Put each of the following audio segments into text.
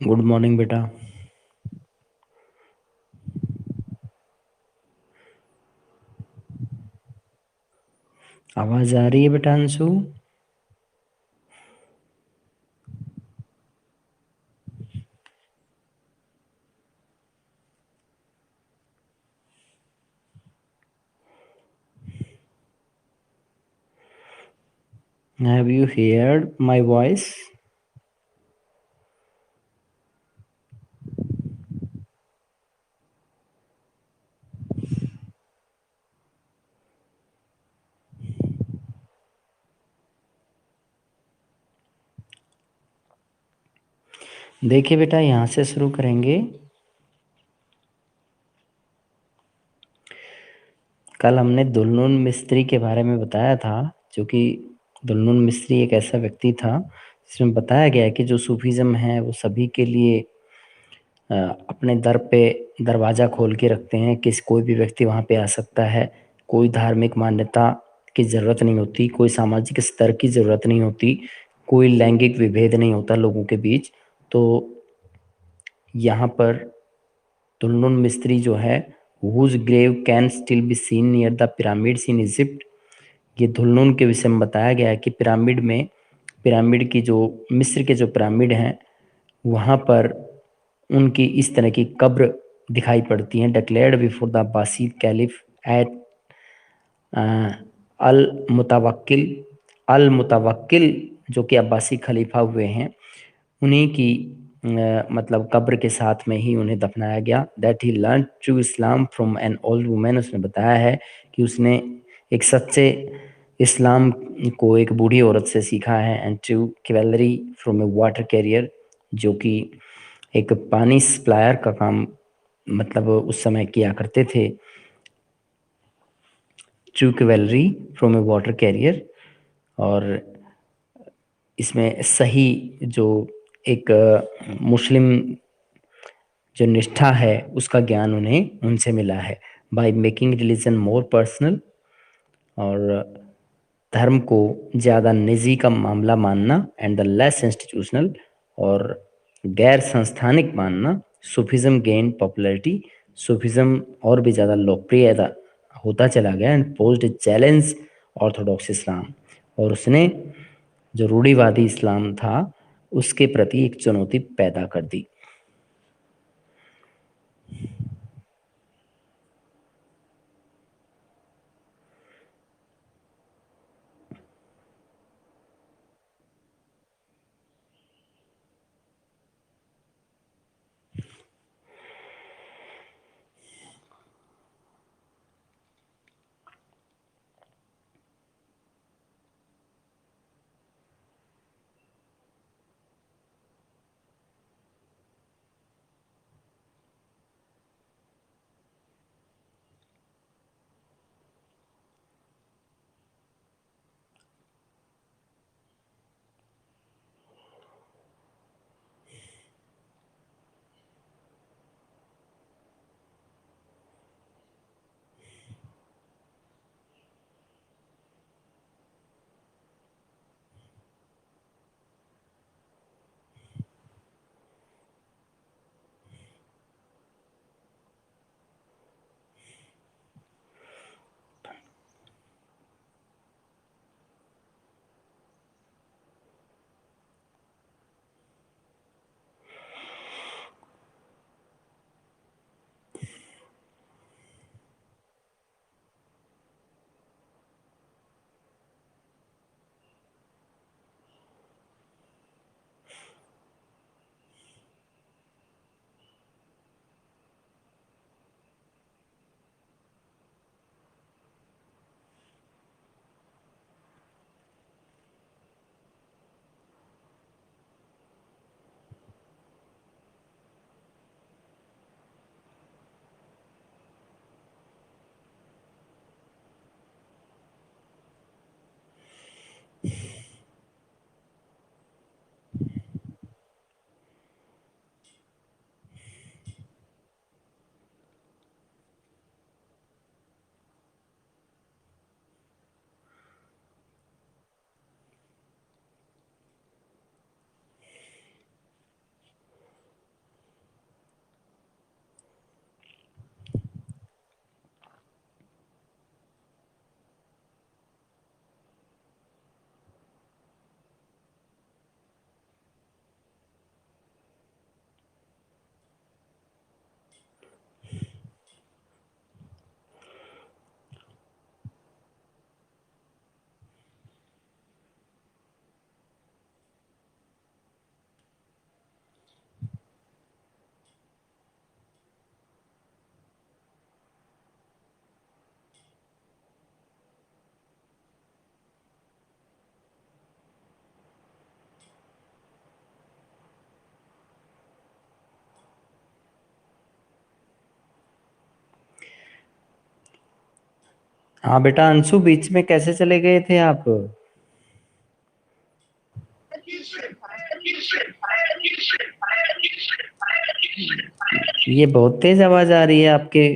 Good morning बेटा। आवाज आ रही है बेटा Anshu? Have you heard my voice? देखिए बेटा, यहाँ से शुरू करेंगे। कल हमने दुल्नुन मिस्त्री के बारे में बताया था, जो कि दुल्नुन मिस्त्री एक ऐसा व्यक्ति था जिसमें बताया गया है कि जो सूफीज्म है वो सभी के लिए अपने दर पे दरवाज़ा खोल के रखते हैं। कोई भी व्यक्ति वहाँ पे आ सकता है। कोई धार्मिक मान्यता की ज़रूरत नहीं होती, कोई सामाजिक स्तर की ज़रूरत नहीं होती, कोई लैंगिक विभेद नहीं होता लोगों के बीच। तो यहाँ पर दुल्नुन मिस्त्री जो है, whose grave can still be seen near the pyramids in Egypt। ये दुल्नुन के विषय में बताया गया है कि पिरामिड की जो मिस्र के जो पिरामिड हैं वहाँ पर उनकी इस तरह की कब्र दिखाई पड़ती हैं। Declared before the Abbasi caliph at al Mutawakkil. Al Mutawakkil जो कि अब्बासी खलीफा हुए हैं, उन्हीं की मतलब कब्र के साथ में ही उन्हें दफनाया गया। That he learn true Islam from an old women. उसने बताया है कि उसने एक सच्चे इस्लाम को एक बूढ़ी औरत से सीखा है। And true cavalry from A water career, जो कि एक पानी सप्लायर का काम मतलब उस समय किया करते थे। True cavalry from A water career. और इसमें सही जो एक मुस्लिम जो निष्ठा है उसका ज्ञान उन्हें उनसे मिला है। By making religion more personal, और धर्म को ज़्यादा निजी का मामला मानना, एंड द लेस इंस्टीट्यूशनल और गैर संस्थानिक मानना। Sufism gain popularity. सूफिज्म और भी ज़्यादा लोकप्रियता होता चला गया। And posed a challenge orthodox Islam, और उसने जो रूढ़िवादी इस्लाम था उसके प्रति एक चुनौती पैदा कर दी। हाँ बेटा अंशु, बीच में कैसे चले गए थे आप? ये बहुत तेज आवाज आ रही है आपके,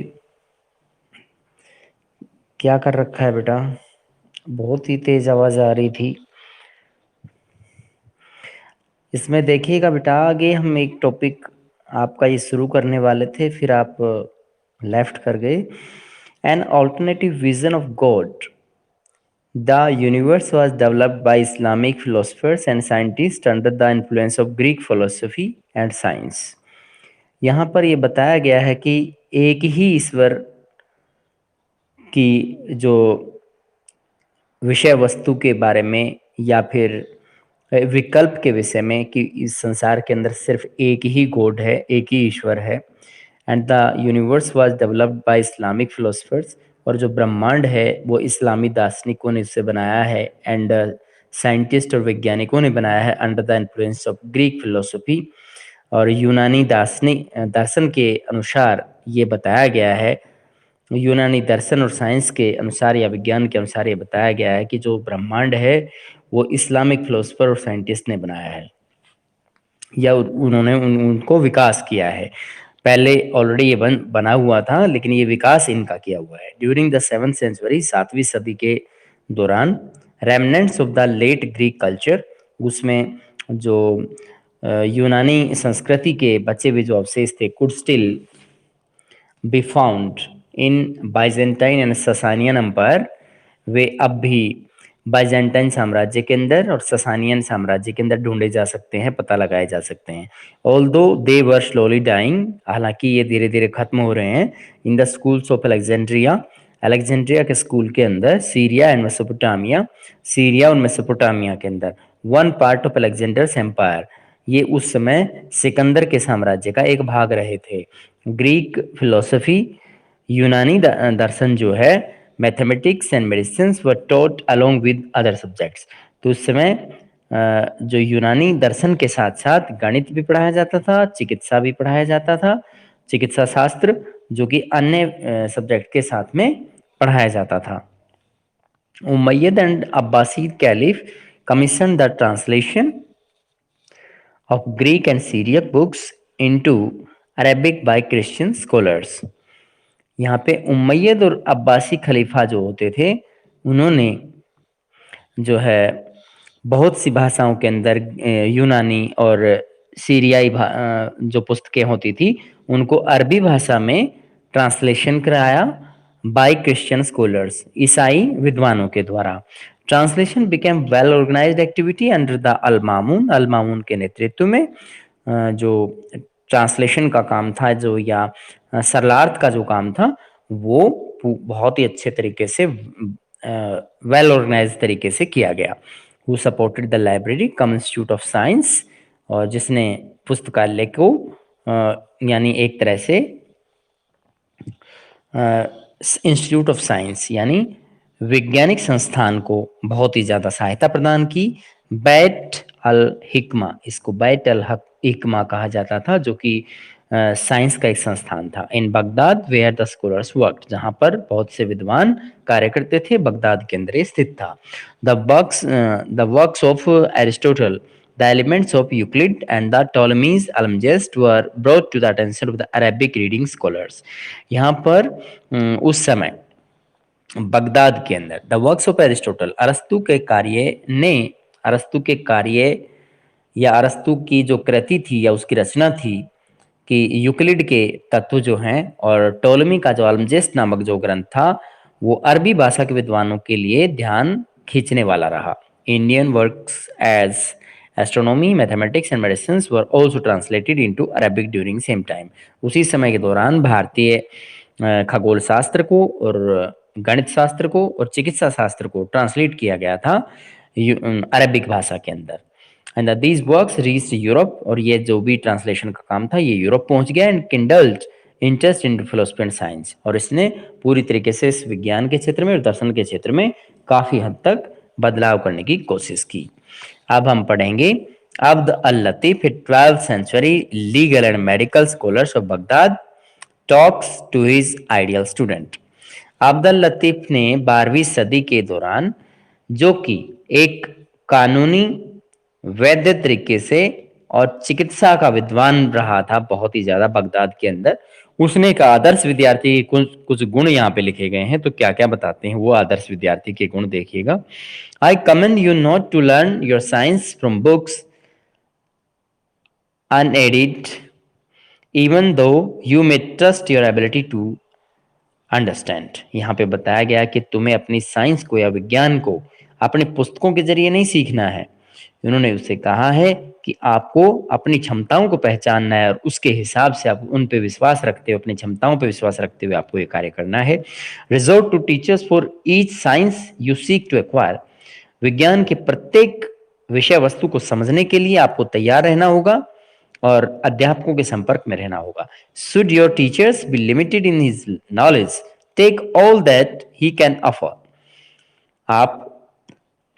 क्या कर रखा है बेटा? बहुत ही तेज आवाज आ रही थी। इसमें देखिएगा बेटा, आगे हम एक टॉपिक आपका ये शुरू करने वाले थे, फिर आप लेफ्ट कर गए। An alternative vision of God, the universe was developed by Islamic philosophers and scientists under the influence of Greek philosophy and science। यहाँ पर ये बताया गया है कि एक ही ईश्वर की जो विषय वस्तु के बारे में या फिर विकल्प के विषय में, कि इस संसार के अंदर सिर्फ एक ही गॉड है, एक ही ईश्वर है। And the universe was developed by Islamic philosophers, और जो ब्रह्मांड है वो इस्लामी दार्शनिकों ने इसे बनाया है, एंड साइंटिस्ट और वैज्ञानिकों ने बनाया है under the influence of Greek philosophy. और यूनानी दर्शन के अनुसार ये बताया गया है, यूनानी दर्शन और साइंस के अनुसार या विज्ञान के अनुसार ये बताया गया है कि जो ब्रह्मांड है वो इस्लामिक फिलोसफर और साइंटिस्ट ने बनाया है, या उन्होंने उनको विकास किया है। पहले ऑलरेडी ये बना हुआ था, लेकिन ये विकास इनका किया हुआ है। ड्यूरिंग द 7th सेंचुरी, 7वीं सदी के दौरान, remnants of the late Greek culture, उसमें जो यूनानी संस्कृति के बचे हुए जो अवशेष थे, could still be found in Byzantine and Sasanian empire. वे अब भी बाइजेंटाइन साम्राज्य के अंदर और ससानियन साम्राज्य के अंदर ढूंढे जा सकते हैं, पता लगाए जा सकते हैं। Although they were slowly dying, हालांकि ये धीरे धीरे खत्म हो रहे हैं। In the schools of Alexandria, Alexandria के स्कूल के अंदर, सीरिया एंड मेसोपोटामिया, सीरिया और मेसोपोटामिया के अंदर, one part of Alexander's empire, ये उस समय सिकंदर के साम्राज्य का एक भाग रहे थे। ग्रीक फिलोसफी, यूनानी दर्शन जो है, mathematics and medicine were taught along with other subjects. तो उस समय जो यूनानी दर्शन के साथ साथ गणित भी पढ़ाया जाता था, चिकित्सा भी पढ़ाया जाता था, चिकित्सा शास्त्र, जो कि अन्य सब्जेक्ट के साथ में पढ़ाया जाता था। Umayyad and Abbasid caliph commission the translation of Greek and Syriac books into Arabic by Christian scholars। यहाँ पे उमैयद और अब्बासी खलीफा जो होते थे, उन्होंने जो है बहुत सी भाषाओं के अंदर यूनानी और सीरियाई जो पुस्तकें होती थी उनको अरबी भाषा में ट्रांसलेशन कराया बाय क्रिश्चियन स्कॉलर्स, ईसाई विद्वानों के द्वारा। Translation became well organized activity under the al Mamun, al Mamun के नेतृत्व में जो ट्रांसलेशन का काम था, जो या सरलार्थ का जो काम था, वो बहुत ही अच्छे तरीके से, वेल ऑर्गेनाइज तरीके से किया गया। Who supported the library come institute of science, और जिसने पुस्तकालय को यानी एक तरह से इंस्टीट्यूट ऑफ साइंस यानी वैज्ञानिक संस्थान को बहुत ही ज्यादा सहायता प्रदान की। बैट अल हिकमा, इसको बैट अल हिकमा कहा जाता था, जो कि साइंस का एक संस्थान था। In Baghdad where the scholars work, जहां पर बहुत से विद्वान कार्य करते थे, बगदाद के अंदर स्थित था। The works of Aristotle, the elements of Euclid and the Ptolemy's Almagest were brought to the attention of the Arabic reading scholars। यहाँ पर उस समय बगदाद के अंदर द वर्क्स ऑफ एरिस्टोटल, अरस्तु के कार्य या अरस्तु की जो कृति थी या उसकी रचना थी, कि यूक्लिड के तत्व जो हैं और टोलमी का जो अल्मजेस्ट नामक जो ग्रंथ था, वो अरबी भाषा के विद्वानों के लिए ध्यान खींचने वाला रहा। Indian works as astronomy, mathematics and medicine were also translated into Arabic during same time. उसी समय के दौरान भारतीय खगोल शास्त्र को और गणित शास्त्र को और चिकित्सा शास्त्र को ट्रांसलेट किया गया था अरबिक भाषा के अंदर। And these works reached Europe, और ये जो भी ट्रांसलेशन का काम था ये यूरोप पहुंच गया। And kindled interest in philosophy and science, और इसने पूरी तरीके से इस विज्ञान के क्षेत्र में और दर्शन के क्षेत्र में काफी हद तक बदलाव करने की कोशिश की। अब हम पढ़ेंगे अब्द अल Latif, 12th century legal and medical scholars of Baghdad, talks to his ideal student। Abdul Latif ने 12वीं सदी के दौरान, जो कि एक कानूनी, वैध तरीके से और चिकित्सा का विद्वान रहा था बहुत ही ज्यादा बगदाद के अंदर, उसने एक आदर्श विद्यार्थी के कुछ कुछ गुण यहाँ पे लिखे गए हैं। तो क्या क्या बताते हैं वो आदर्श विद्यार्थी के गुण, देखिएगा। I commend you not to learn your science from books unaided, even though you may trust your ability to understand. यहाँ पे बताया गया कि तुम्हें अपनी साइंस को या विज्ञान को अपनी पुस्तकों के जरिए नहीं सीखना है। उन्होंने उससे कहा है कि आपको अपनी क्षमताओं को पहचानना है और उसके हिसाब से आप उन पे विश्वास रखते हुए, अपनी क्षमताओं पे विश्वास रखते हुए आपको ये कार्य करना है। Resort to teachers for each science you seek to acquire. विज्ञान के प्रत्येक विषय वस्तु को समझने के लिए आपको तैयार रहना होगा और अध्यापकों के संपर्क में रहना होगा। Should your teachers be limited in his knowledge, take all that he can offer. आप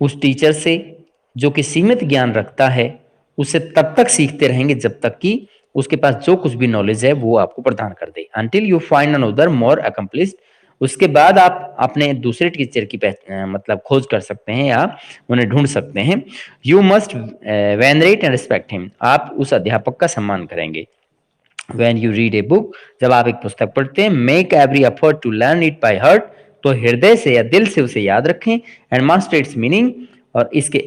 उस टीचर से जो कि सीमित ज्ञान रखता है उसे तब तक सीखते रहेंगे जब तक कि उसके पास जो कुछ भी नॉलेज है वो आपको प्रदान कर दे। Until you find another more accomplished. उसके बाद आप अपने दूसरे टीचर की मतलब खोज कर सकते हैं या उन्हें ढूंढ सकते हैं। You must venerate and respect him. आप उस अध्यापक का सम्मान करेंगे। When you read a book, जब आप एक पुस्तक पढ़ते हैं, make every effort to learn it by heart, तो हृदय से या दिल से उसे याद रखें। and master its meaning, और इसके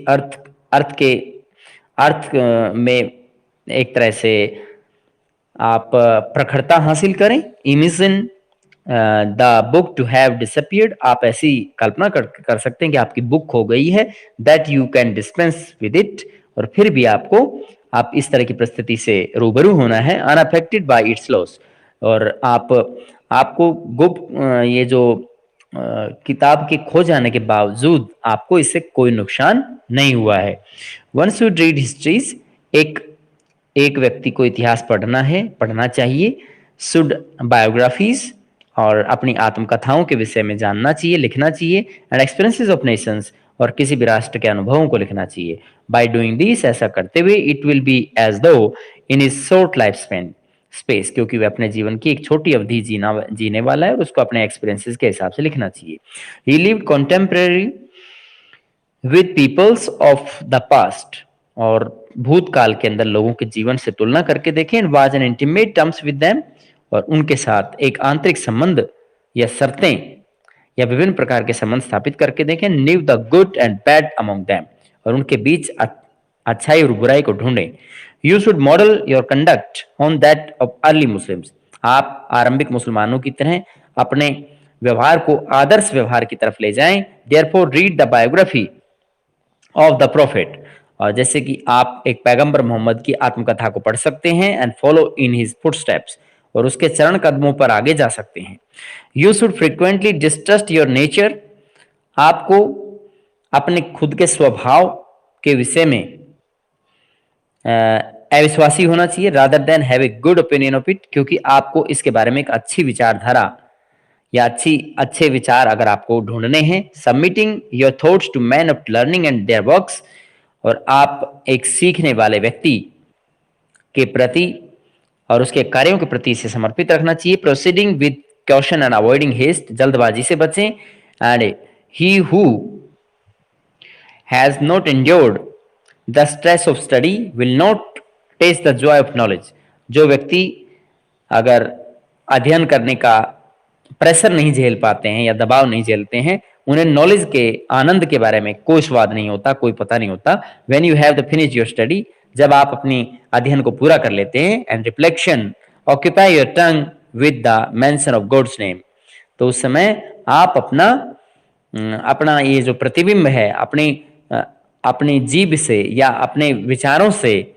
अर्थ में एक तरह से आप प्रखरता हासिल करें। Imagine the book to have disappeared. आप ऐसी कल्पना कर सकते हैं कि आपकी बुक खो गई है। That you can dispense with it, और फिर भी आप इस तरह की परिस्थिति से रूबरू होना है। अनअफेक्टेड बाय इट्स लॉस, और आपको ये जो किताब के खो जाने के बावजूद आपको इससे कोई नुकसान नहीं हुआ है। One should read histories. एक व्यक्ति को इतिहास पढ़ना चाहिए। शुड बायोग्राफीज, और अपनी आत्मकथाओं के विषय में जानना चाहिए, लिखना चाहिए। एंड एक्सपीरियंसेस ऑफ नेशंस, और किसी भी राष्ट्र के अनुभवों को लिखना चाहिए। बाय डूइंग दिस, ऐसा करते हुए, इट विल बी एज दो in his short life space, क्योंकि वह अपने जीवन की एक छोटी अवधि जीने वाला है और उसको अपने एक्सपीरियंसेस के हिसाब से लिखना चाहिए। He lived contemporary with peoples of the past, और भूतकाल के अंदर लोगों के जीवन से तुलना करके देखें। Was an intimate terms with them, और उनके साथ एक आंतरिक संबंध या शर्तें या विभिन्न प्रकार के संबंध स्थापित करके देखें। New the good and bad among them, और उनके बीच अच्छाई और बुराई को ढूंढें। You should model your conduct on that of early Muslims. आप आरंभिक मुसलमानों की तरह अपने व्यवहार को आदर्श व्यवहार की तरफ ले जाएं। Therefore read the biography of the prophet, और जैसे कि आप एक पैगंबर मोहम्मद की आत्मकथा को पढ़ सकते हैं। And follow in his footsteps, और उसके चरण कदमों पर आगे जा सकते हैं। You should frequently distrust your nature. आपको अपने खुद के स्वभाव के विषय में अविश्वासी होना चाहिए, rather than have a good opinion of it, क्योंकि आपको इसके बारे में एक अच्छी विचारधारा या अच्छे विचार अगर आपको ढूंढने हैं। Submitting your thoughts to man of learning and their works, और आप एक सीखने वाले व्यक्ति के प्रति और उसके कार्यों के प्रति इसे समर्पित रखना चाहिए। Proceeding with caution and avoiding haste, जल्दबाजी से बचें। And he who has not endured the stress of study will not taste the joy of knowledge. जो व्यक्ति अगर अध्ययन करने का प्रेशर नहीं झेल पाते हैं या दबाव नहीं झेलते हैं, उन्हें नॉलेज के आनंद के बारे में कोई स्वाद नहीं होता, कोई पता नहीं होता। When you have the finish your study, जब आप अपनी अध्ययन को पूरा कर लेते हैं। And reflection, occupy your tongue with the mention of God's name, तो उस समय आप अपना ये जो प्रतिबिंब है अपनी जीभ से या अपने विचारों से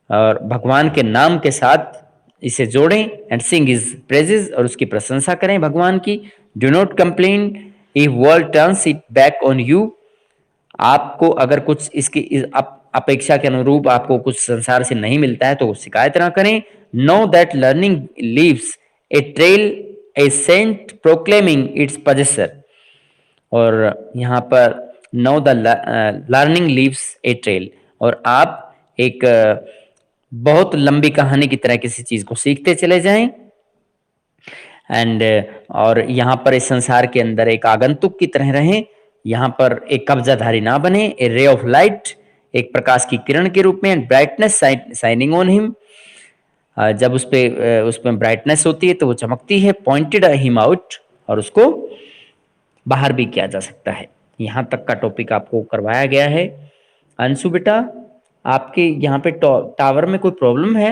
और भगवान के नाम के साथ इसे जोड़ें। एंड सिंग हिज प्रेजेस, और उसकी प्रशंसा करें भगवान की। Do not complain if world turns it back on you. आपको अगर कुछ इसकी अपेक्षा के अनुरूप आपको कुछ संसार से नहीं मिलता है तो शिकायत ना करें। Know that learning leaves a trail, a scent proclaiming its possessor, और यहाँ पर know the learning leaves a trail, और आप एक बहुत लंबी कहानी की तरह किसी चीज को सीखते चले जाएं। एंड और यहाँ पर इस संसार के अंदर एक आगंतुक की तरह रहें, यहाँ पर एक कब्जाधारी ना बने, ए रे ऑफ लाइट, एक प्रकाश की किरण के रूप में, ब्राइटनेस शाइनिंग ऑन हिम, जब उसमें ब्राइटनेस होती है तो वो चमकती है, पॉइंटेड हिम आउट, और उसको बाहर भी किया जा सकता है। यहाँ तक का टॉपिक आपको करवाया गया है। अंशु बेटा, आपके यहाँ पे टावर में कोई प्रॉब्लम है?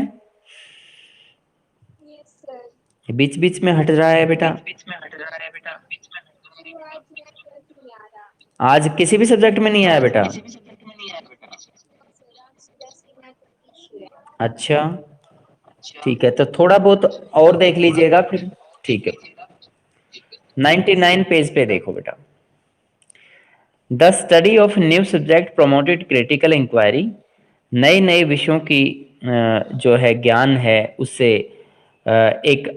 बीच बीच में हट रहा है बेटा। आज किसी भी सब्जेक्ट में नहीं आया बेटा? अच्छा, ठीक है, तो थोड़ा बहुत और देख लीजिएगा फिर। ठीक है, 99 पेज पे देखो बेटा। The study of new subject promoted critical inquiry, नए नए विषयों की जो है ज्ञान है उससे एक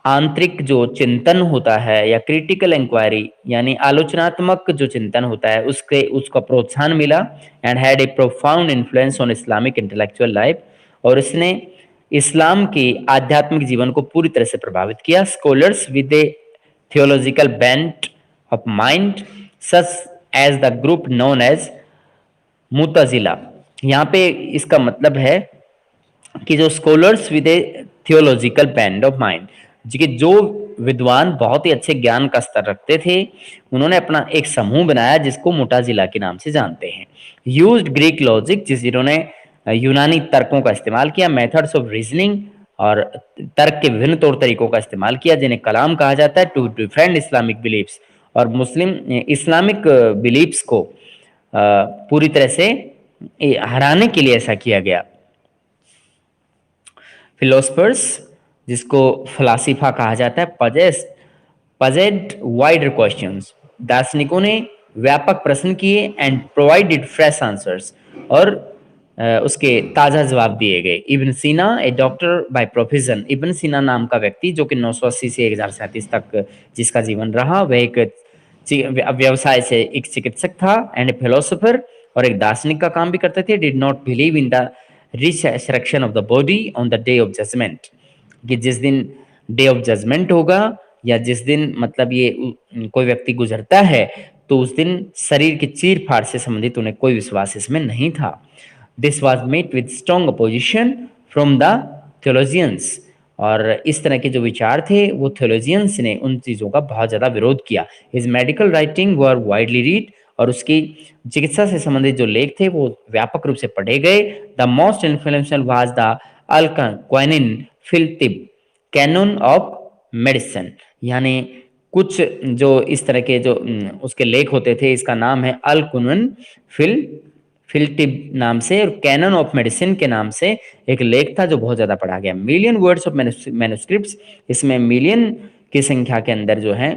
आंतरिक जो चिंतन होता है, या क्रिटिकल इंक्वायरी यानी आलोचनात्मक जो चिंतन होता है उसका प्रोत्साहन मिला, and had a profound influence on Islamic intellectual life, और इसने इस्लाम के आध्यात्मिक जीवन को पूरी तरह से प्रभावित किया। Scholars with A theological bent of mind such as the group known as मुतजिला, यहाँ पे इसका मतलब है कि जो scholars with A theological band of mind, जो विद्वान बहुत ही अच्छे ज्ञान का स्तर रखते थे, उन्होंने अपना एक समूह बनाया जिसको मुताजिला के नाम से जानते हैं। यूज्ड ग्रीक लॉजिक, जिन्होंने यूनानी तर्कों का इस्तेमाल किया, मेथड्स ऑफ रीजनिंग, और तर्क के विभिन्न तौर तरीकों का इस्तेमाल किया जिन्हें कलाम कहा जाता है, टू डिफेंड इस्लामिक बिलीफ्स, और मुस्लिम इस्लामिक बिलीफ्स को पूरी तरह से हराने के लिए ऐसा किया गया। फिलोसफर्स, जिसको फलासिफा कहा जाता है, पजेड वाइडर क्वेश्चंस, दार्शनिकों ने व्यापक प्रश्न किए, एंड प्रोवाइडेड फ्रेश आंसर्स, और उसके ताजा जवाब दिए गए। इब्न सीना, ए डॉक्टर बाय प्रोफेशन, इब्न सीना नाम का व्यक्ति जो कि 980 से 1037 तक जिसका जीवन रहा, वह एक व्यवसाय से एक चिकित्सक था, एंड ए फिलोसोफर, और एक दार्शनिक का काम भी करते थे। Did not believe in the resurrection of the body on the day of judgment, कि जिस दिन डे ऑफ जजमेंट होगा, या जिस दिन मतलब ये कोई व्यक्ति गुजरता है, तो उस दिन शरीर की चीर फाड़ से संबंधित उन्हें कोई विश्वास इसमें नहीं था। This was met with strong opposition from the theologians, और इस तरह के जो विचार थे वो थियोलॉजियंस ने उन चीज़ों का बहुत ज़्यादा विरोध किया। हिज मेडिकल राइटिंग वर वाइडली रीड, और उसकी चिकित्सा से संबंधित जो लेख थे वो व्यापक रूप से पढ़े गए। The most influential was the al Qanun fil Tibb canon of medicine, यानी कुछ जो इस तरह के जो उसके लेख होते थे, इसका नाम है अल-क्वानिन फिल-तिब नाम से, और कैनन ऑफ मेडिसिन के नाम से एक लेख था जो बहुत ज्यादा पढ़ा गया। मिलियन वर्ड्स ऑफ मैन्युस्क्रिप्ट्स, इसमें मिलियन की संख्या के अंदर जो है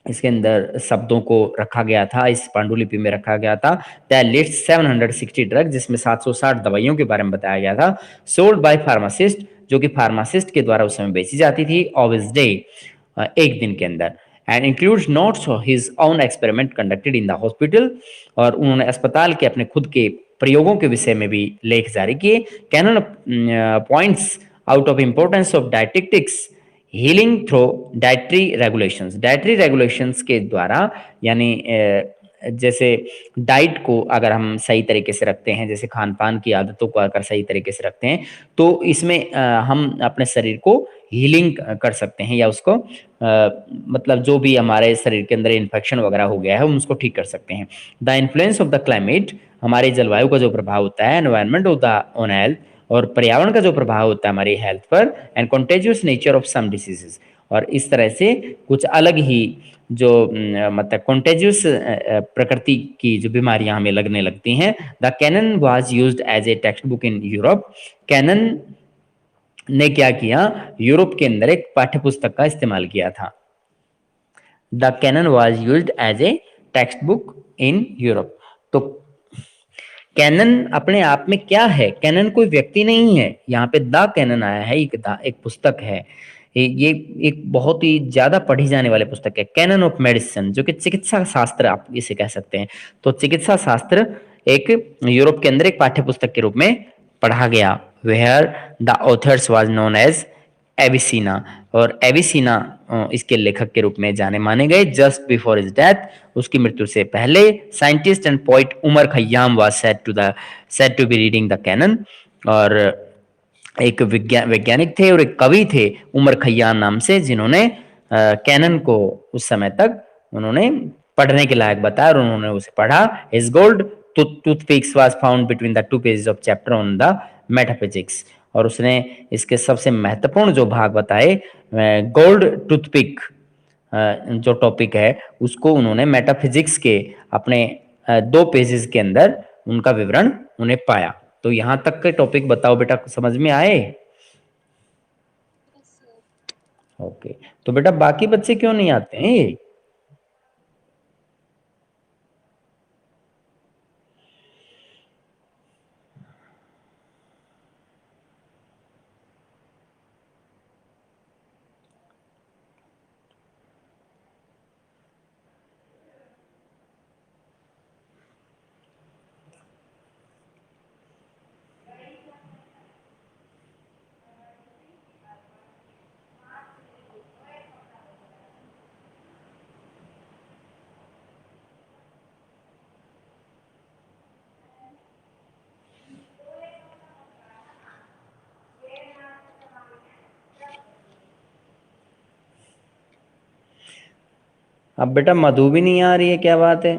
इसके अंदर शब्दों को रखा गया था, इस पांडुलिपि में रखा गया था। दैट लिस्ट 760 ड्रग, जिसमें 760 दवाइयों के बारे में बताया गया था। सोल्ड बाय फार्मासिस्ट, जो कि फार्मासिस्ट के द्वारा उस समय बेची जाती थी, ऑफ हिज डे, एक दिन के अंदर। And includes notes of his own experiment conducted in the hospital, और उन्होंने अस्पताल के अपने खुद के प्रयोगों के विषय में भी लेख जारी किए। Canon points out of importance of dietetics healing through dietary regulations, dietary regulations के द्वारा, यानी जैसे डाइट को अगर हम सही तरीके से रखते हैं, जैसे खान पान की आदतों को अगर सही तरीके से रखते हैं, तो इसमें हम अपने शरीर को हीलिंग कर सकते हैं, या उसको मतलब जो भी हमारे शरीर के अंदर इन्फेक्शन वगैरह हो गया है हम उसको ठीक कर सकते हैं। The influence of the climate, हमारी जलवायु का जो प्रभाव होता है, environment of the on health, और पर्यावरण का जो प्रभाव होता है हमारी हेल्थ पर, and contagious nature of some diseases, और इस तरह से कुछ अलग ही जो मतलब कॉन्टेजियस प्रकृति की जो बीमारियां हमें लगने लगती हैं। The Canon was used as a text book in Europe, Canon ने क्या किया, यूरोप के अंदर एक पाठ्य पुस्तक का इस्तेमाल किया था। The Canon was used as a text book in Europe. तो कैनन अपने आप में क्या है? कैनन कोई व्यक्ति नहीं है, यहाँ पे द कैनन आया है, एक पुस्तक है, ये एक बहुत ही ज्यादा पढ़ी जाने वाली पुस्तक है, कैनन ऑफ मेडिसिन, जो कि चिकित्सा शास्त्र आप इसे कह सकते हैं। तो चिकित्सा शास्त्र एक यूरोप के अंदर एक पाठ्य पुस्तक के रूप में पढ़ा गया, where the authors was known as Avicenna. और एविसीना इसके लेखक के रूप में जाने माने गए। जस्ट बिफोर हिज डेथ, उसकी मृत्यु से पहले, scientist and poet Omar Khayyam was said to be reading the Canon. और एक वैज्ञानिक थे और एक कवि थे उमर खयाम नाम से, जिन्होंने कैनन को उस समय तक उन्होंने पढ़ने के लायक बताया और उन्होंने उसे पढ़ा। His gold toothpicks was found between the two pages of chapter on the metaphysics. और उसने इसके सबसे महत्वपूर्ण जो भाग बताए, गोल्ड टूथपिक जो टॉपिक है, उसको उन्होंने मेटाफिजिक्स के अपने 2 पेजेस के अंदर उनका विवरण उन्हें पाया। तो यहां तक के टॉपिक बताओ बेटा, समझ में आए? ओके। तो बेटा बाकी बच्चे क्यों नहीं आते हैं ये? अब बेटा मधु भी नहीं आ रही है, क्या बात है?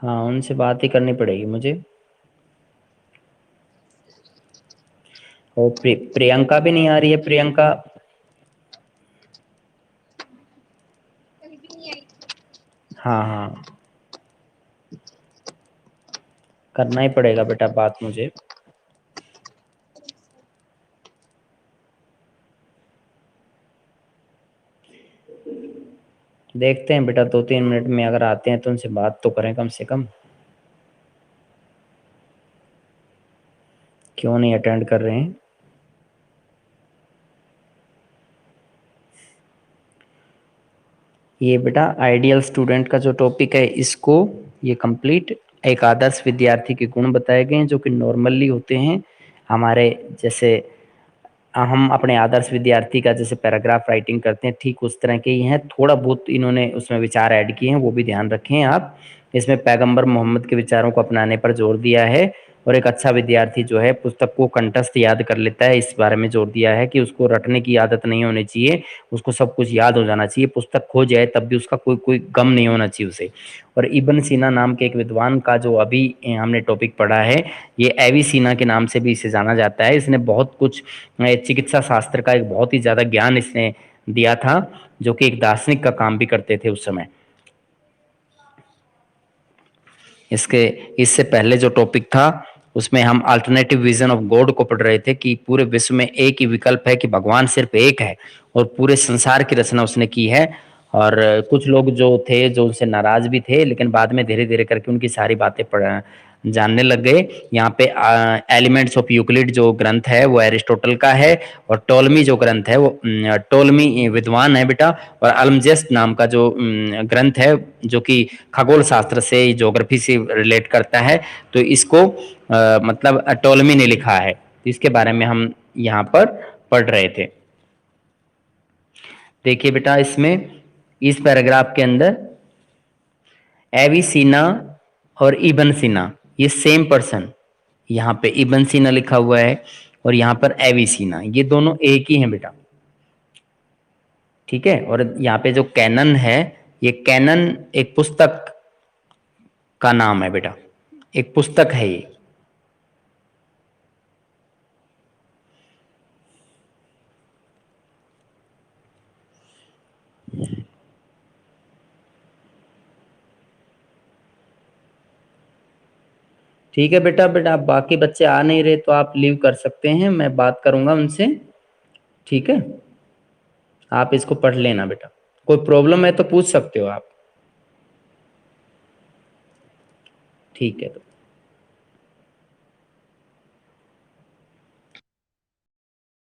हाँ, उनसे बात ही करनी पड़ेगी मुझे। और प्रियंका भी नहीं आ रही है, प्रियंका। हाँ हाँ, करना ही पड़ेगा बेटा बात मुझे। देखते हैं बेटा, 2-3 मिनट में अगर आते हैं तो उनसे बात तो करें कम से कम। क्यों नहीं अटेंड कर रहे हैं? ये बेटा आइडियल स्टूडेंट का जो टॉपिक है, इसको ये कंप्लीट एक आदर्श विद्यार्थी के गुण बताए गए हैं जो कि नॉर्मली होते हैं हमारे। जैसे हम अपने आदर्श विद्यार्थी का जैसे पैराग्राफ राइटिंग करते हैं, ठीक उस तरह के ही हैं। थोड़ा बहुत इन्होंने उसमें विचार ऐड किए हैं, वो भी ध्यान रखें आप। इसमें पैगंबर मोहम्मद के विचारों को अपनाने पर जोर दिया है। और एक अच्छा विद्यार्थी जो है पुस्तक को कंठस्थ याद कर लेता है, इस बारे में जोर दिया है कि उसको रटने की आदत नहीं होनी चाहिए, उसको सब कुछ याद हो जाना चाहिए। पुस्तक खो जाए तब भी उसका कोई कोई गम नहीं होना चाहिए उसे। और इब्न सीना नाम के एक विद्वान का जो अभी हमने टॉपिक पढ़ा है, ये एवी सीना के नाम से भी इसे जाना जाता है। इसने बहुत कुछ चिकित्सा शास्त्र का एक बहुत ही ज्यादा ज्ञान इसने दिया था, जो कि एक दार्शनिक का काम भी करते थे उस समय। इसके इससे पहले जो टॉपिक था उसमें हम अल्टरनेटिव विजन ऑफ गॉड को पढ़ रहे थे कि पूरे विश्व में एक ही विकल्प है कि भगवान सिर्फ एक है और पूरे संसार की रचना उसने की है। और कुछ लोग जो थे जो उनसे नाराज भी थे, लेकिन बाद में धीरे धीरे करके उनकी सारी बातें पढ़ जानने लग गए। यहाँ पे एलिमेंट्स ऑफ यूक्लिड जो ग्रंथ है वो एरिस्टोटल का है। और टोलमी जो ग्रंथ है वो टोलमी विद्वान है बेटा। और अलमजेस्ट नाम का जो ग्रंथ है जो कि खगोल शास्त्र से, ज्योग्राफी से रिलेट करता है, तो इसको मतलब टोलमी ने लिखा है। तो इसके बारे में हम यहाँ पर पढ़ रहे थे। देखिए बेटा, इसमें इस पैराग्राफ के अंदर एविसीना और इबन सीना, ये सेम पर्सन। यहाँ पे इबन सीना लिखा हुआ है और यहाँ पर एविसीना, ये दोनों एक ही हैं बेटा। ठीक है। और यहाँ पे जो कैनन है, ये कैनन एक पुस्तक का नाम है बेटा, एक पुस्तक है ये। ठीक है बेटा। बेटा आप बाकी बच्चे आ नहीं रहे तो आप लीव कर सकते हैं, मैं बात करूंगा उनसे। ठीक है, आप इसको पढ़ लेना बेटा। कोई प्रॉब्लम है तो पूछ सकते हो आप। ठीक है।